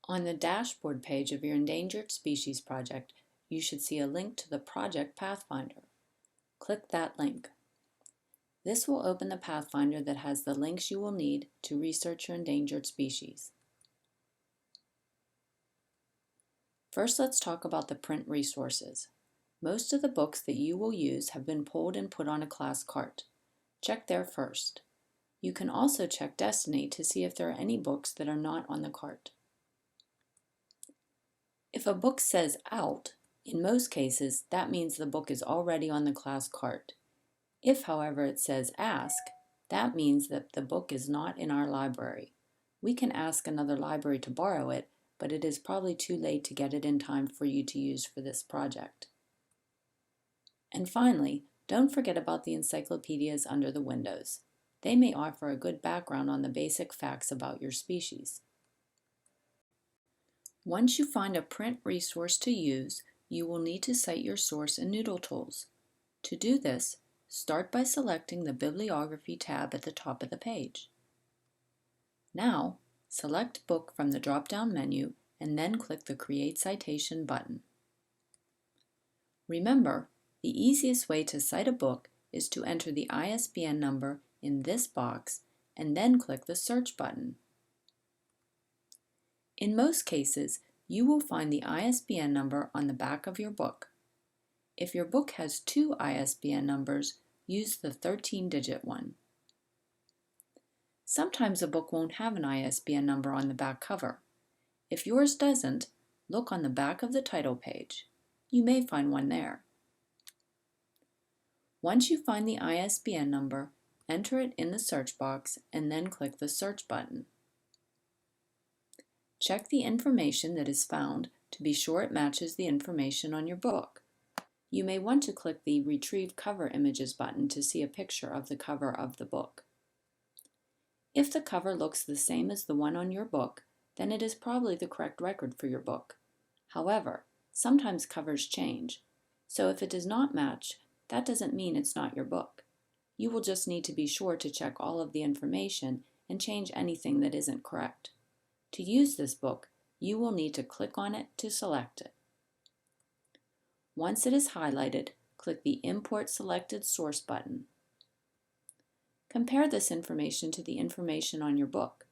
On the dashboard page of your Endangered Species project, you should see a link to the Project Pathfinder. Click that link. This will open the Pathfinder that has the links you will need to research your endangered species. First, let's talk about the print resources. Most of the books that you will use have been pulled and put on a class cart. Check there first. You can also check Destiny to see if there are any books that are not on the cart. If a book says out, in most cases, that means the book is already on the class cart. If, however, it says ask, that means that the book is not in our library. We can ask another library to borrow it, but it is probably too late to get it in time for you to use for this project. And finally, don't forget about the encyclopedias under the windows. They may offer a good background on the basic facts about your species. Once you find a print resource to use, you will need to cite your source in NoodleTools. To do this, start by selecting the Bibliography tab at the top of the page. Now, select Book from the drop-down menu and then click the Create Citation button. Remember, the easiest way to cite a book is to enter the ISBN number in this box and then click the Search button. In most cases, you will find the ISBN number on the back of your book. If your book has two ISBN numbers, use the 13-digit one. Sometimes a book won't have an ISBN number on the back cover. If yours doesn't, look on the back of the title page. You may find one there. Once you find the ISBN number, enter it in the search box and then click the Search button. Check the information that is found to be sure it matches the information on your book. You may want to click the Retrieve Cover Images button to see a picture of the cover of the book. If the cover looks the same as the one on your book, then it is probably the correct record for your book. However, sometimes covers change, so if it does not match, that doesn't mean it's not your book. You will just need to be sure to check all of the information and change anything that isn't correct. To use this book, you will need to click on it to select it. Once it is highlighted, click the Import Selected Source button. Compare this information to the information on your book.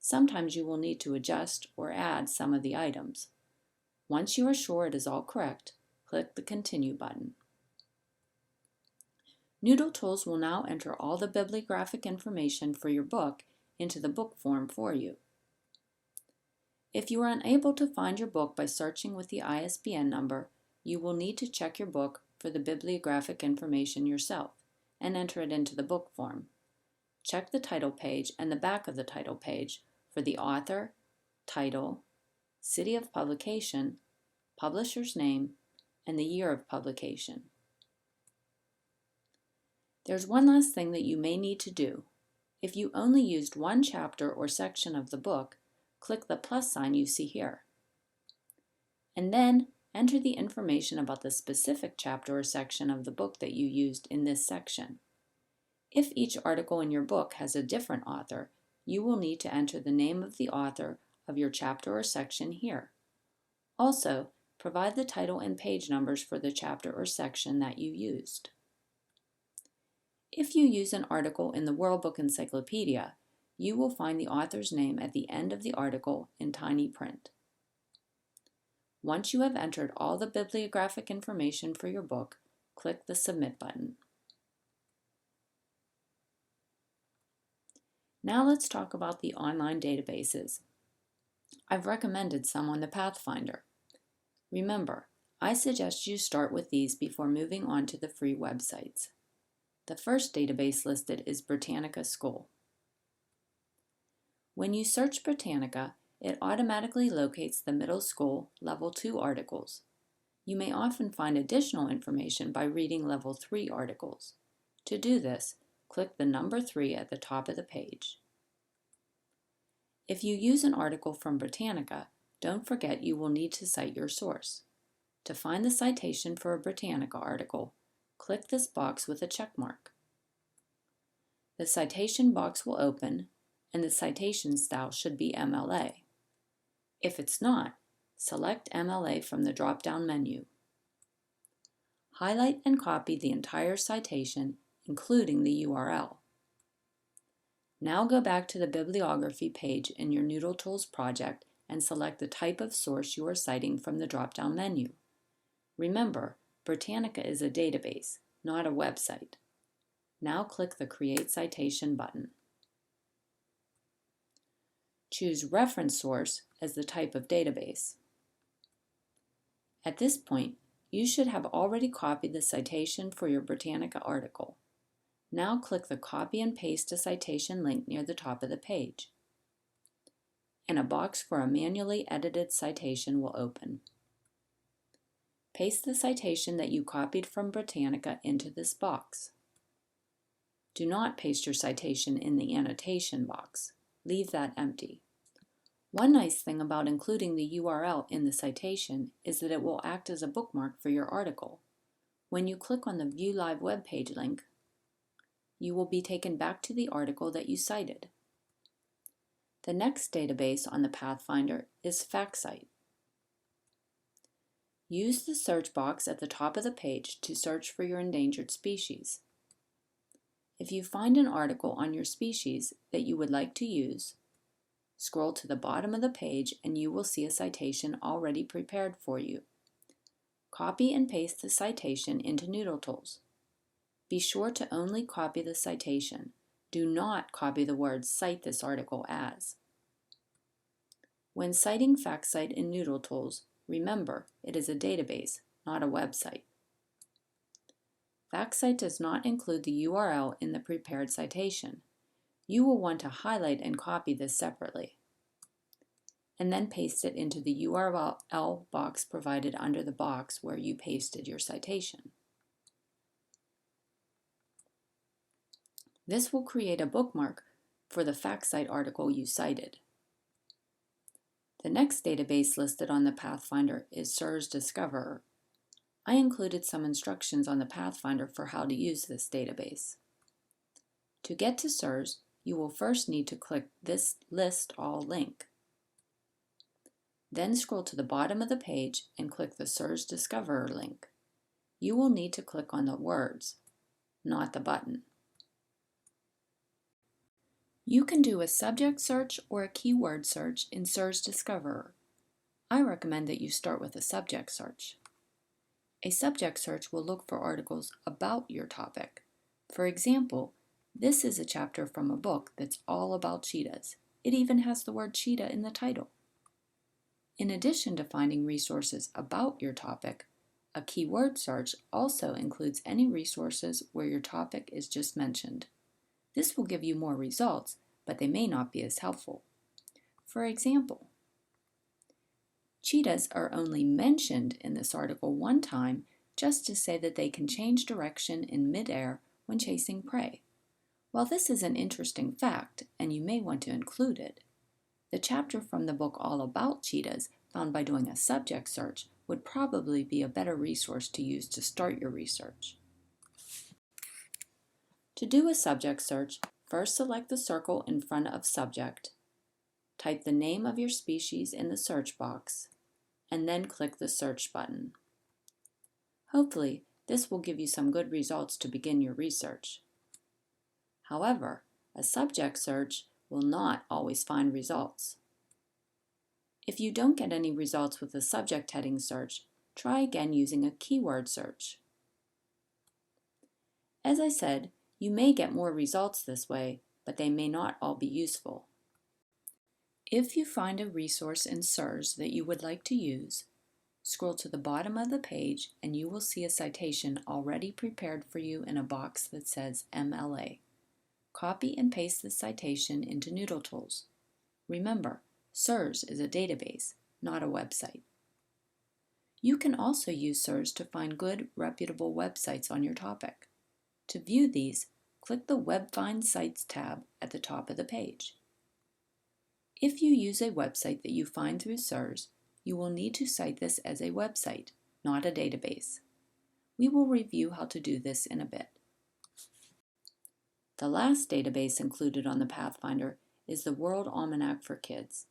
Sometimes you will need to adjust or add some of the items. Once you are sure it is all correct, click the Continue button. NoodleTools will now enter all the bibliographic information for your book into the book form for you. If you are unable to find your book by searching with the ISBN number, you will need to check your book for the bibliographic information yourself and enter it into the book form. Check the title page and the back of the title page for the author, title, city of publication, publisher's name, and the year of publication. There's one last thing that you may need to do. If you only used one chapter or section of the book, click the plus sign you see here. And then enter the information about the specific chapter or section of the book that you used in this section. If each article in your book has a different author, you will need to enter the name of the author of your chapter or section here. Also, provide the title and page numbers for the chapter or section that you used. If you use an article in the World Book Encyclopedia, you will find the author's name at the end of the article in tiny print. Once you have entered all the bibliographic information for your book, click the Submit button. Now let's talk about the online databases. I've recommended some on the Pathfinder. Remember, I suggest you start with these before moving on to the free websites. The first database listed is Britannica School. When you search Britannica, it automatically locates the middle school Level 2 articles. You may often find additional information by reading Level 3 articles. To do this, click the number 3 at the top of the page. If you use an article from Britannica, don't forget you will need to cite your source. To find the citation for a Britannica article, click this box with a check mark. The citation box will open, and the citation style should be MLA. If it's not, select MLA from the drop-down menu. Highlight and copy the entire citation, including the URL. Now go back to the bibliography page in your NoodleTools project and select the type of source you are citing from the drop-down menu. Remember, Britannica is a database, not a website. Now click the Create Citation button. Choose Reference Source as the type of database. At this point, you should have already copied the citation for your Britannica article. Now click the Copy and Paste a Citation link near the top of the page, and a box for a manually edited citation will open. Paste the citation that you copied from Britannica into this box. Do not paste your citation in the annotation box. Leave that empty. One nice thing about including the URL in the citation is that it will act as a bookmark for your article. When you click on the View Live web page link, you will be taken back to the article that you cited. The next database on the Pathfinder is FactSite. Use the search box at the top of the page to search for your endangered species. If you find an article on your species that you would like to use, scroll to the bottom of the page and you will see a citation already prepared for you. Copy and paste the citation into NoodleTools. Be sure to only copy the citation. Do not copy the words "Cite this article as." When citing FactSite in NoodleTools, remember it is a database, not a website. FactSite does not include the URL in the prepared citation. You will want to highlight and copy this separately, and then paste it into the URL box provided under the box where you pasted your citation. This will create a bookmark for the FactSite article you cited. The next database listed on the Pathfinder is SIRS Discoverer. I included some instructions on the Pathfinder for how to use this database. To get to SIRS, you will first need to click this List All link. Then scroll to the bottom of the page and click the SIRS Discoverer link. You will need to click on the words, not the button. You can do a subject search or a keyword search in SIRS Discoverer. I recommend that you start with a subject search. A subject search will look for articles about your topic. For example, this is a chapter from a book that's all about cheetahs. It even has the word cheetah in the title. In addition to finding resources about your topic, a keyword search also includes any resources where your topic is just mentioned. This will give you more results, but they may not be as helpful. For example, cheetahs are only mentioned in this article one time just to say that they can change direction in midair when chasing prey. While this is an interesting fact, and you may want to include it, the chapter from the book all about cheetahs found by doing a subject search would probably be a better resource to use to start your research. To do a subject search, first select the circle in front of Subject, type the name of your species in the search box, and then click the Search button. Hopefully, this will give you some good results to begin your research. However, a subject search will not always find results. If you don't get any results with a subject heading search, try again using a keyword search. As I said, you may get more results this way, but they may not all be useful. If you find a resource in SIRS that you would like to use, scroll to the bottom of the page and you will see a citation already prepared for you in a box that says MLA. Copy and paste the citation into NoodleTools. Remember, SIRS is a database, not a website. You can also use SIRS to find good, reputable websites on your topic. To view these, click the Web Find Sites tab at the top of the page. If you use a website that you find through SIRS, you will need to cite this as a website, not a database. We will review how to do this in a bit. The last database included on the Pathfinder is the World Almanac for Kids.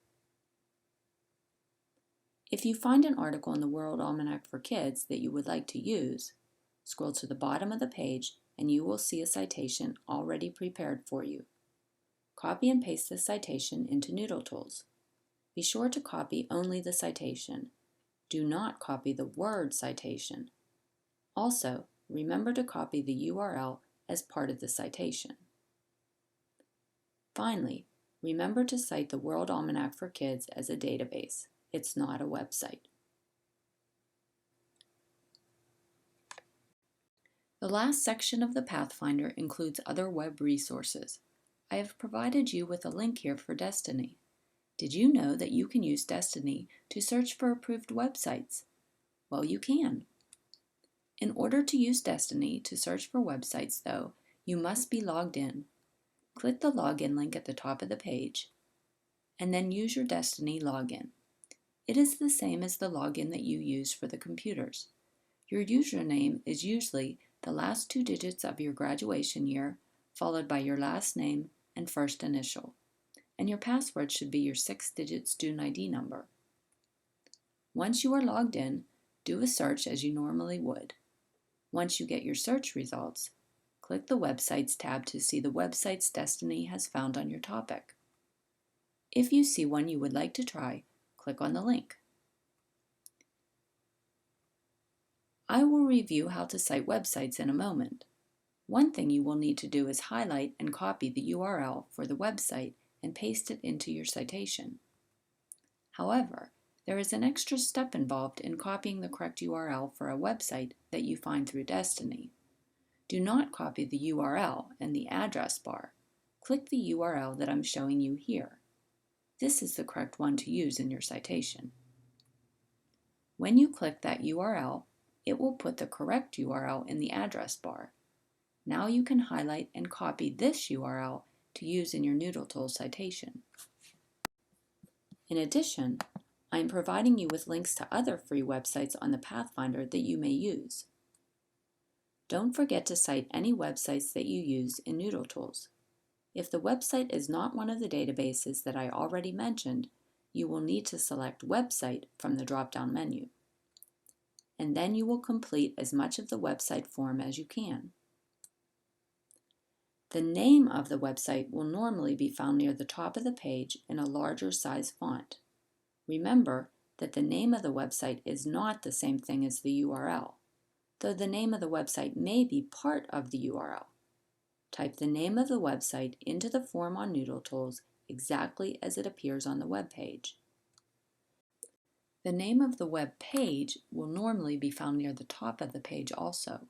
If you find an article in the World Almanac for Kids that you would like to use, scroll to the bottom of the page and you will see a citation already prepared for you. Copy and paste this citation into NoodleTools. Be sure to copy only the citation. Do not copy the word citation. Also, remember to copy the URL as part of the citation. Finally, remember to cite the World Almanac for Kids as a database. It's not a website. The last section of the Pathfinder includes other web resources. I have provided you with a link here for Destiny. Did you know that you can use Destiny to search for approved websites? Well, you can. In order to use Destiny to search for websites, though, you must be logged in. Click the login link at the top of the page, and then use your Destiny login. It is the same as the login that you use for the computers. Your username is usually the last 2 digits of your graduation year, followed by your last name and first initial. And your password should be your 6-digit student ID number. Once you are logged in, do a search as you normally would. Once you get your search results, click the Websites tab to see the websites Destiny has found on your topic. If you see one you would like to try, click on the link. I will review how to cite websites in a moment. One thing you will need to do is highlight and copy the URL for the website and paste it into your citation. However, there is an extra step involved in copying the correct URL for a website that you find through Destiny. Do not copy the URL in the address bar. Click the URL that I'm showing you here. This is the correct one to use in your citation. When you click that URL, it will put the correct URL in the address bar. Now you can highlight and copy this URL to use in your NoodleTools citation. In addition, I am providing you with links to other free websites on the Pathfinder that you may use. Don't forget to cite any websites that you use in NoodleTools. If the website is not one of the databases that I already mentioned, you will need to select Website from the drop-down menu. And then you will complete as much of the website form as you can. The name of the website will normally be found near the top of the page in a larger size font. Remember that the name of the website is not the same thing as the URL, though the name of the website may be part of the URL. Type the name of the website into the form on NoodleTools exactly as it appears on the web page. The name of the web page will normally be found near the top of the page also.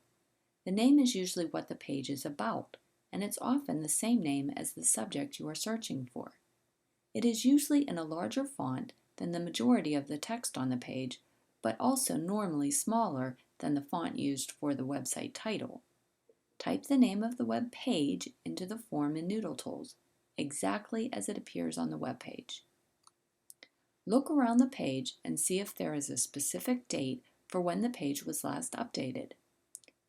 The name is usually what the page is about, and it's often the same name as the subject you are searching for. It is usually in a larger font than the majority of the text on the page, but also normally smaller than the font used for the website title. Type the name of the web page into the form in NoodleTools, exactly as it appears on the web page. Look around the page and see if there is a specific date for when the page was last updated.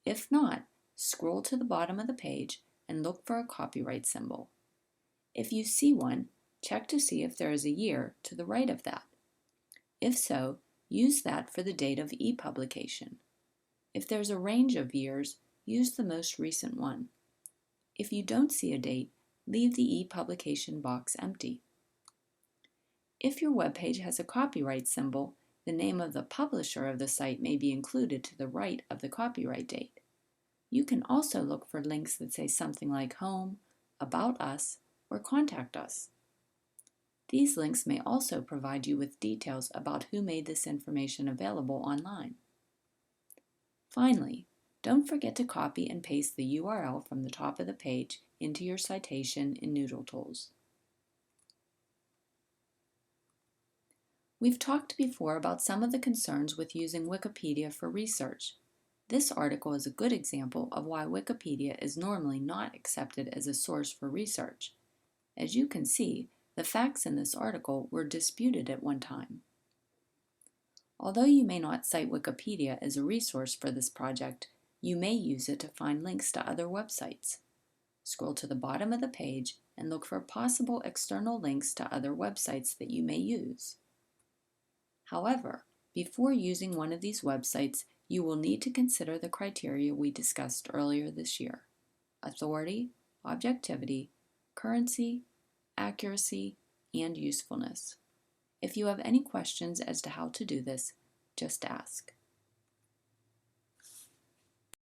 If not, scroll to the bottom of the page and look for a copyright symbol. If you see one, check to see if there is a year to the right of that. If so, use that for the date of e-publication. If there's a range of years, use the most recent one. If you don't see a date, leave the e-publication box empty. If your web page has a copyright symbol, the name of the publisher of the site may be included to the right of the copyright date. You can also look for links that say something like Home, About Us, or Contact Us. These links may also provide you with details about who made this information available online. Finally, don't forget to copy and paste the URL from the top of the page into your citation in NoodleTools. We've talked before about some of the concerns with using Wikipedia for research. This article is a good example of why Wikipedia is normally not accepted as a source for research. As you can see, the facts in this article were disputed at one time. Although you may not cite Wikipedia as a resource for this project, you may use it to find links to other websites. Scroll to the bottom of the page and look for possible external links to other websites that you may use. However, before using one of these websites, you will need to consider the criteria we discussed earlier this year: authority, objectivity, currency, accuracy, and usefulness. If you have any questions as to how to do this, just ask.